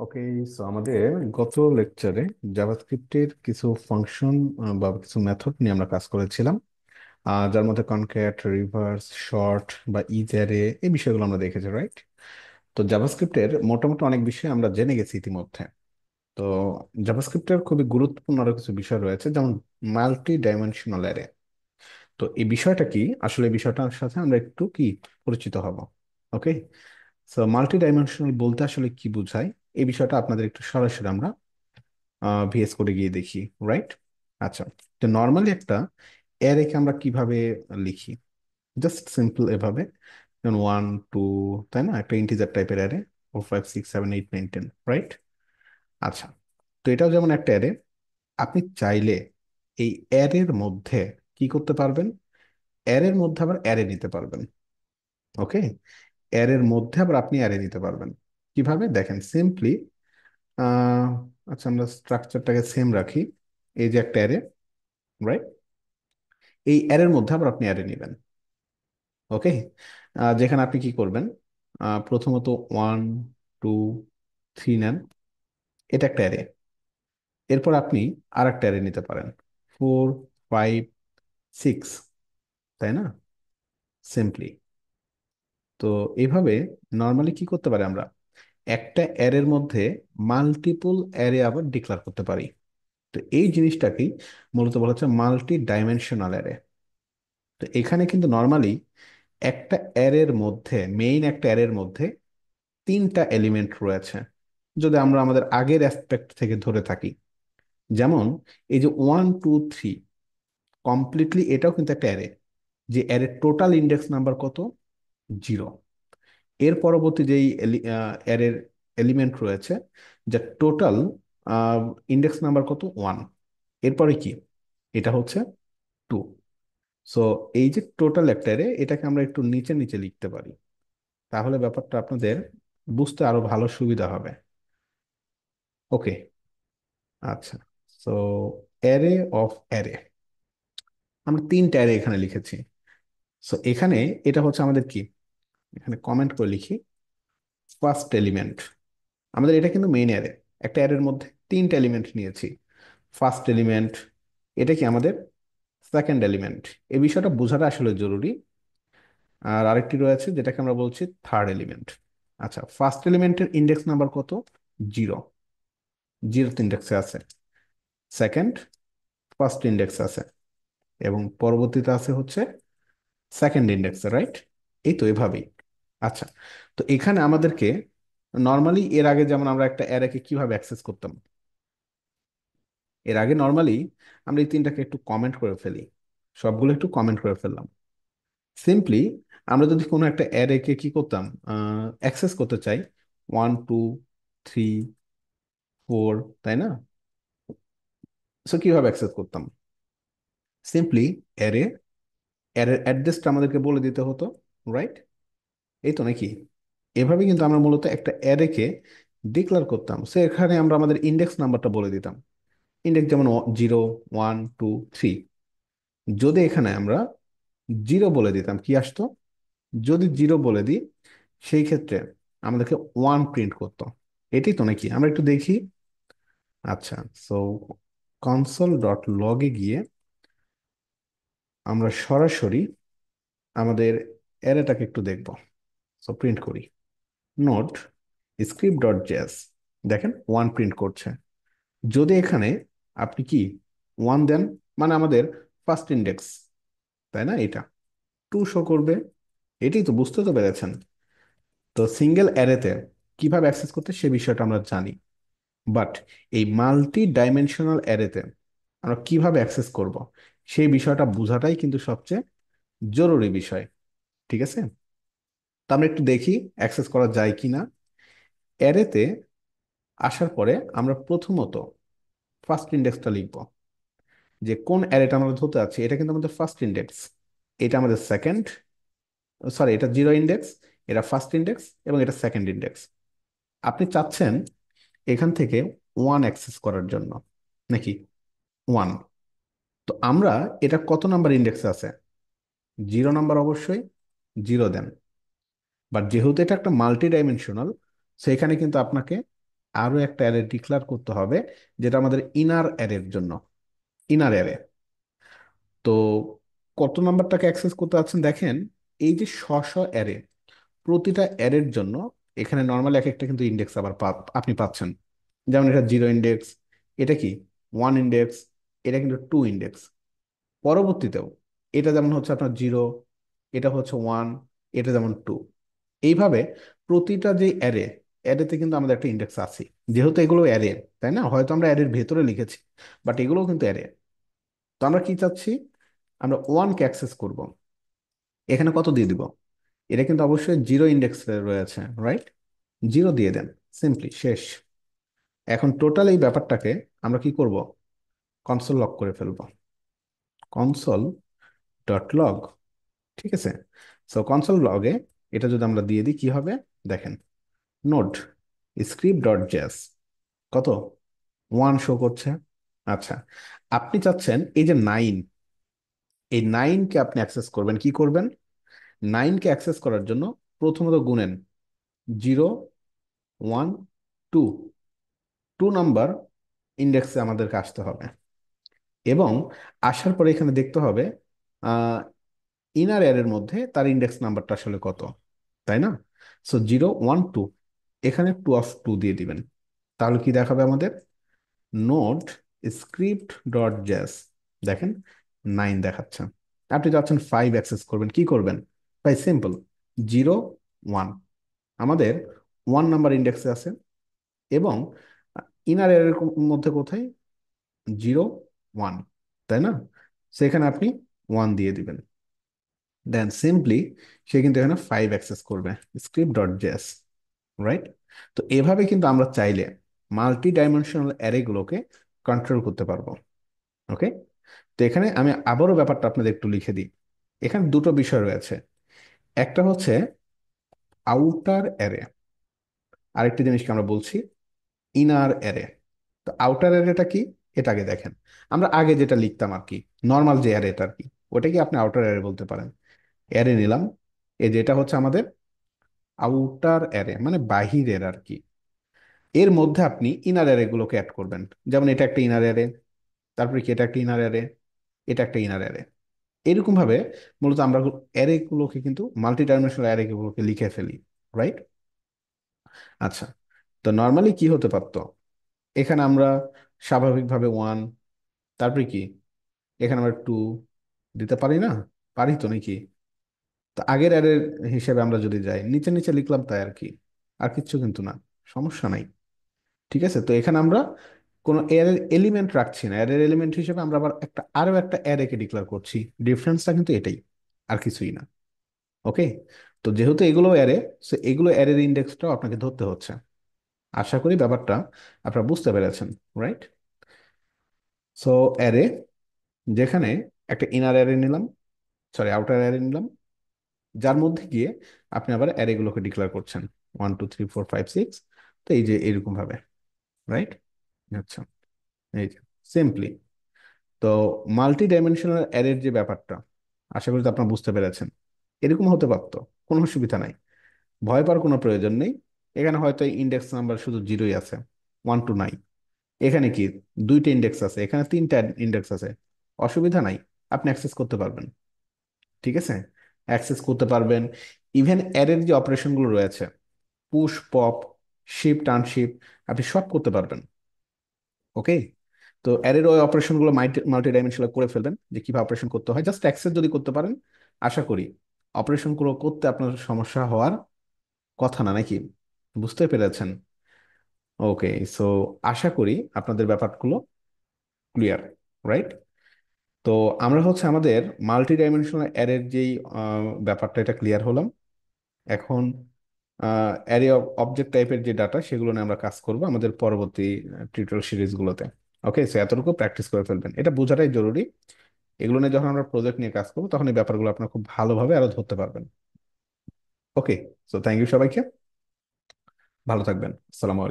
ওকে, so আমাদের গত লেকচারে জাভাস্ক্রিপ্টের কিছু ফাংশন বা কিছু মেথড নিয়ে আমরা কাজ করেছিলাম, যার মধ্যে কনক্যাট, রিভার্স, শর্ট বা ইজ অ্যারে এই বিষয়গুলো আমরা দেখেছি, রাইট? তো জাভাস্ক্রিপ্টের মোটামুটি অনেক বিষয় আমরা জেনে গেছি ইতিমধ্যে। তো জাভাস্ক্রিপ্টের খুবই গুরুত্বপূর্ণ আরো কিছু বিষয় রয়েছে, যেমন মাল্টি ডাইমেনশনাল অ্যারে। তো এই বিষয়টা কি, আসলে এই বিষয়টার সাথে আমরা একটু কি পরিচিত হব। ওকে, সো মাল্টি ডাইমেনশনাল বলতে আসলে কি বোঝায়, এই বিষয়টা আপনাদের একটু সরাসরি আমরা ভিএস কোডে গিয়ে দেখি, রাইট? আচ্ছা, তো নর্মালি একটা অ্যারেকে আমরা কিভাবে লিখি? জাস্ট সিম্পল এভাবে, যেমন 1 2, তাই না? একটা ইন্টিজার টাইপের অ্যারে, 4 5 6 7 8 9 10, রাইট? আচ্ছা, তো এটাও যেমন একটা অ্যারে। আপনি চাইলে এই অ্যারের মধ্যে কি করতে পারবেন? অ্যারের মধ্যে আবার অ্যারে নিতে পারবেন। ওকে, অ্যারের মধ্যে আবার আপনি অ্যারে নিতে পারবেন। কিভাবে দেখেন সিম্পলি। আহ আচ্ছা, আমরা স্ট্রাকচারটাকে সেম রাখি। এই যে একটা অ্যারে, রাইট? এই অ্যারের মধ্যে আবার আপনি অ্যারে নেবেন। ওকে, যেখানে আপনি কি করবেন? প্রথমত 1 2 3 নেন, এটা একটা অ্যারে। এরপর আপনি আর একটা অ্যারে নিতে পারেন, 4 5 6, তাই না? সিম্পলি। তো এইভাবে নর্মালি কি করতে পারি আমরা? একটা অ্যারের মধ্যে মাল্টিপল অ্যারে আবার ডিক্লেয়ার করতে পারি। তো এই জিনিসটাকেই মূলত বলা হচ্ছে মাল্টি ডাইমেনশনাল অ্যারে। তো এখানে কিন্তু নর্মালি একটা অ্যারের মধ্যে, মেইন একটা অ্যারের মধ্যে তিনটা এলিমেন্ট রয়েছে, যদি আমরা আমাদের আগের অ্যাসপেক্ট থেকে ধরে থাকি। যেমন এই যে 1 2 3, কমপ্লিটলি এটাও কিন্তু একটা অ্যারে। যে অ্যারের টোটাল ইন্ডেক্স নাম্বার কত? 0। এর পরবর্তী যেই অ্যারের এলিমেন্ট রয়েছে, যা টোটাল ইন্ডেক্স নাম্বার কত? 1। এরপরে কি? এটা হচ্ছে 2। সো এই যে টোটাল একটা অ্যারে, এটাকে আমরা একটু নিচে নিচে লিখতে পারি, তাহলে ব্যাপারটা আপনাদের বুঝতে আরো ভালো সুবিধা হবে। ওকে, আচ্ছা। সো অ্যারে অফ অ্যারে, আমরা তিনটা অ্যারে এখানে লিখেছি। সো এখানে এটা হচ্ছে আমাদের কি, এখানে কমেন্ট করে লিখি ফার্স্ট এলিমেন্ট। আমাদের এটা কিন্তু মেইন অ্যারে, একটা অ্যারের মধ্যে তিনটা এলিমেন্ট নিয়েছি। ফার্স্ট এলিমেন্ট, এটা কি আমাদের সেকেন্ড এলিমেন্ট। এই বিষয়টা বোঝাটা আসলে জরুরি। আর আরেকটি রয়েছে যেটাকে আমরা বলছি থার্ড এলিমেন্ট। আচ্ছা, ফার্স্ট এলিমেন্টের ইন্ডেক্স নাম্বার কত? 0। 0th ইন্ডেক্সে আছে। সেকেন্ড, ফার্স্ট ইন্ডেক্স আছে, এবং পরবর্তীতে আছে হচ্ছে সেকেন্ড ইন্ডেক্সে, রাইট? এই তো এভাবেই। আচ্ছা, তো এখানে আমাদেরকে নর্মালি এর আগে যেমন আমরা একটা অ্যারেকে কিভাবে অ্যাক্সেস করতাম, এর আগে নর্মালি আমরা এই তিনটাকে একটু কমেন্ট করে ফেলি, সবগুলো একটু কমেন্ট করে ফেললাম। সিম্পলি আমরা যদি কোনো একটা অ্যারেকে কি করতাম, অ্যাক্সেস করতে চাই, 1 2 3 4, তাই না? সো কিভাবে অ্যাক্সেস করতাম? সিম্পলি অ্যারে, অ্যারের অ্যাড্রেসটা আমাদেরকে বলে দিতে হতো, রাইট? এই তো নাকি? এভাবে কিন্তু আমরা মূলত একটা অ্যারেকে ডিক্লেয়ার করতাম। সো এখানে আমরা আমাদের ইন্ডেক্স নাম্বারটা বলে দিতাম। ইন্ডেক্স যেমন 0 1 2 3। যদি এখানে আমরা 0 বলে দিতাম, কি আসতো? যদি 0 বলে দিই, সেই ক্ষেত্রে আমাদেরকে 1 প্রিন্ট করতো। এটাই তো নাকি? আমরা একটু দেখি। আচ্ছা, সো console.log এ গিয়ে আমরা সরাসরি আমাদের অ্যারেটাকে একটু দেখব। সো প্রিন্ট করি, নোট script.js। দেখেন 1 প্রিন্ট করছে। যদি এখানে আপনি কি 1 দেন, মানে আমাদের ফার্স্ট ইন্ডেক্স, তাই না? এটা 2 শো করবে। এটাই তো, বুঝতে তো পেরেছেন? তো সিঙ্গেল অ্যারেতে কিভাবে অ্যাক্সেস করতে সে বিষয়টা আমরা জানি, বাট এই মাল্টি ডাইমেনশনাল অ্যারেতে আমরা কিভাবে অ্যাক্সেস করব, সেই বিষয়টা বোঝাটাই কিন্তু সবচেয়ে জরুরি বিষয়। ঠিক আছে, তো আমরা একটু দেখি অ্যাক্সেস করা যায় কিনা। অ্যারেতে আসার পরে আমরা প্রথমত ফার্স্ট ইন্ডেক্সটা লিখব। যে কোন অ্যারেটা আমরা ধরতে যাচ্ছি, এটা কিন্তু আমাদের ফার্স্ট ইন্ডেক্স, এটা আমাদের সেকেন্ড, সরি এটা 0 ইন্ডেক্স, এটা ফার্স্ট ইন্ডেক্স, এবং এটা সেকেন্ড ইন্ডেক্স। আপনি চাচ্ছেন এখান থেকে 1 অ্যাক্সেস করার জন্য, নাকি? 1। তো আমরা, এটা কত নাম্বার ইন্ডেক্সে আছে? 0 নাম্বার, অবশ্যই 0 দেন। বাট যেহেতু এটা একটা মাল্টি ডাইমেনশনাল, সেখানে কিন্তু আপনাকে আরো একটা অ্যারে ডিক্লেয়ার করতে হবে, যেটা আমাদের ইনার অ্যারের জন্য, ইনার অ্যারে। তো কত নাম্বারটাকে অ্যাক্সেস করতে পারছেন দেখেন, এই যে অ্যারে, প্রতিটা অ্যারের জন্য এখানে নর্মালি এক একটা কিন্তু ইন্ডেক্স আবার আপনি পাচ্ছেন। যেমন এটা 0 ইন্ডেক্স, এটা কি 1 ইন্ডেক্স, এটা কিন্তু 2 ইন্ডেক্স। পরবর্তীতেও এটা যেমন হচ্ছে আপনার 0, এটা হচ্ছে 1, এটা যেমন 2। এইভাবে প্রতিটা যে অ্যারে, অ্যারেতে কিন্তু আমাদের একটা ইন্ডেক্স আছে। যেহেতু এগুলো অ্যারে, তাই না, হয়তো আমরা অ্যারের ভেতরে লিখেছি, বাট এগুলোও কিন্তু অ্যারে। তো আমরা কি চাচ্ছি, আমরা 1কে অ্যাক্সেস করব। এখানে কত দিয়ে দিব, এটা কিন্তু অবশ্যই 0 ইন্ডেক্সে রয়েছে, রাইট? 0 দিয়ে দেন, সিম্পলি শেষ। এখন টোটাল এই ব্যাপারটাকে আমরা কি করব, কনসোল লক করে ফেলবো। কনসোল ডট লগ, ঠিক আছে। সো কনসোল লগে এটা যদি আমরা দিয়ে দিই কি হবে দেখেন, নোড স্ক্রিপ্ট ডট জেএস কত 1 শো করছে। আচ্ছা, আপনি চাচ্ছেন এই যে 9, এই 9কে আপনি অ্যাক্সেস করবেন, কি করবেন, 9কে অ্যাক্সেস করার জন্য প্রথমত গুনেন 0, 1, 2, 2 নাম্বার ইন্ডেক্সে আমাদেরকে আসতে হবে। এবং আসার পরে এখানে দেখতে হবে ইনার অ্যারের মধ্যে তার ইন্ডেক্স নাম্বারটা আসলে কত, তাই না? সো 0, 1, 2, এখানে 2 দিয়ে দিবেন। তাহলে কি দেখাবে আমাদের, নোড স্ক্রিপ্ট ডট জেএস, দেখেন 9 দেখাচ্ছে। আপনি যাচ্ছেন 5 অ্যাক্সেস করবেন, কি করবেন ভাই, সিম্পল 0, 1, আমাদের 1 নাম্বার ইন্ডেক্সে আছে। এবং ইনার এর মধ্যে কোথায়, 0, 1, তাই না? সেখানে আপনি 1 দিয়ে দিবেন, দেন সিম্পলি সে কিন্তু এখানে 5 অ্যাক্সেস করবে, স্ক্রিপ্ট ডট জেএস, রাইট? তো এভাবে কিন্তু আমরা চাইলে মাল্টি ডাইমেনশনাল অ্যারেগুলোকে কন্ট্রোল করতে পারবো। ওকে, তো এখানে আমি আবারও ব্যাপারটা আপনাদের একটু লিখে দিই। এখানে দুটো বিষয় রয়েছে, একটা হচ্ছে আউটার অ্যারে, আরেকটি জিনিসকে আমরা বলছি ইনার অ্যারে। তো আউটার অ্যারেটা কি, এটা আগে দেখেন। আমরা আগে যেটা লিখতাম আর কি, নর্মাল যে অ্যারেটা আর কি, ওটাকে আপনি আউটার অ্যারে বলতে পারেন। অ্যারে নিলাম, এই যেটা হচ্ছে আমাদের আউটার অ্যারে, মানে বাহিরের আর কি। এর মধ্যে আপনি ইনার অ্যারে গুলোকে অ্যাড করবেন। যেমন এটা একটা ইনার অ্যারে, তারপরে কি এটা একটা ইনার অ্যারে, এটা একটা ইনার অ্যারে। এরকম ভাবে মূলত আমরা অ্যারে গুলোকে কিন্তু মাল্টি ডাইমেনশনাল অ্যারে গুলোকে লিখে ফেলি, রাইট? আচ্ছা, তো নর্মালি কি হতে পারতো, এখানে আমরা স্বাভাবিকভাবে 1, তারপরে কি এখানে আমরা 2 দিতে পারি না, পারি তো নাকি? তো আগের অ্যারের হিসেবে আমরা যদি যাই, নিচে নিচে লিখলাম তাই আর কি, আর কিচ্ছু কিন্তু না, সমস্যা নাই। ঠিক আছে, তো এখানে আমরা কোনো অ্যারের এলিমেন্ট রাখছি না, অ্যারের এলিমেন্ট হিসেবে আমরা আবার আরো একটা অ্যারেকে ডিক্লেয়ার করছি। ডিফারেন্সটা কিন্তু এটাই, আর কিছুই না। ওকে, তো যেহেতু এগুলো অ্যারে, সো এগুলো অ্যারের ইন্ডেক্সটাও আপনাকে ধরতে হচ্ছে। আশা করি ব্যাপারটা আপনারা বুঝতে পেরেছেন, রাইট? সো অ্যারে, যেখানে একটা ইনার অ্যারে নিলাম, সরি আউটার অ্যারে নিলাম, যার মধ্যে গিয়ে আপনি আবার অ্যারেগুলোকে ডিক্লেয়ার করছেন, 1, 2, 3, 4, 5, 6। তো এই যে এরকম ভাবে, রাইট? আচ্ছা, এই যে সিম্পলি। তো মাল্টি ডাইমেনশনাল অ্যারের যে ব্যাপারটা, আশা করি তো আপনারা বুঝতে পেরেছেন। এরকম হতে পারতো, কোনো অসুবিধা নাই, ভয় পাওয়ার কোনো প্রয়োজন নেই। এখানে হয়তো ইন্ডেক্স নাম্বার শুধু 0ই আছে, 1 to 9। এখানে কি দুইটা ইন্ডেক্স আছে, এখানে তিনটা ইন্ডেক্স আছে, অসুবিধা নাই, আপনি অ্যাক্সেস করতে পারবেন। ঠিক আছে, অ্যাক্সেস করতে পারবেন। ইভেন অ্যারের যে অপারেশনগুলো রয়েছে, পুশ পপ, শিফট আনশিফট, আপনি সব করতে পারবেন। ওকে, তো অ্যারের ওই অপারেশনগুলো মাল্টি ডাইমেনশনাল করে ফেলবেন, যে কিভাবে অপারেশন করতে হয়, জাস্ট অ্যাক্সেস যদি করতে পারেন, আশা করি অপারেশনগুলো করতে আপনার সমস্যা হওয়ার কথা না, নাকি? বুঝতে পেরেছেন? ওকে, সো আশা করি আপনাদের ব্যাপারগুলো ক্লিয়ার, রাইট? তো আমরা হচ্ছে আমাদের মাল্টি ডাইমেনশনাল অ্যারের যেই ব্যাপারটা, এটা ক্লিয়ার হলাম। এখন অ্যারে অবজেক্ট টাইপের যে ডাটা, সেগুলো নিয়ে আমরা কাজ করব আমাদের পরবর্তী টিউটোরিয়াল সিরিজগুলোতে। ওকে, সো এতটুকু প্র্যাকটিস করে ফেলবেন, এটা বোঝাটাই জরুরি। এগুলো নিয়ে যখন আমরা প্রজেক্ট নিয়ে কাজ করবো, তখন এই ব্যাপারগুলো আপনারা খুব ভালোভাবে আরো ধরতে পারবেন। ওকে, সো থ্যাংক ইউ সবাইকে, ভালো থাকবেন, আসসালামু আলাইকুম।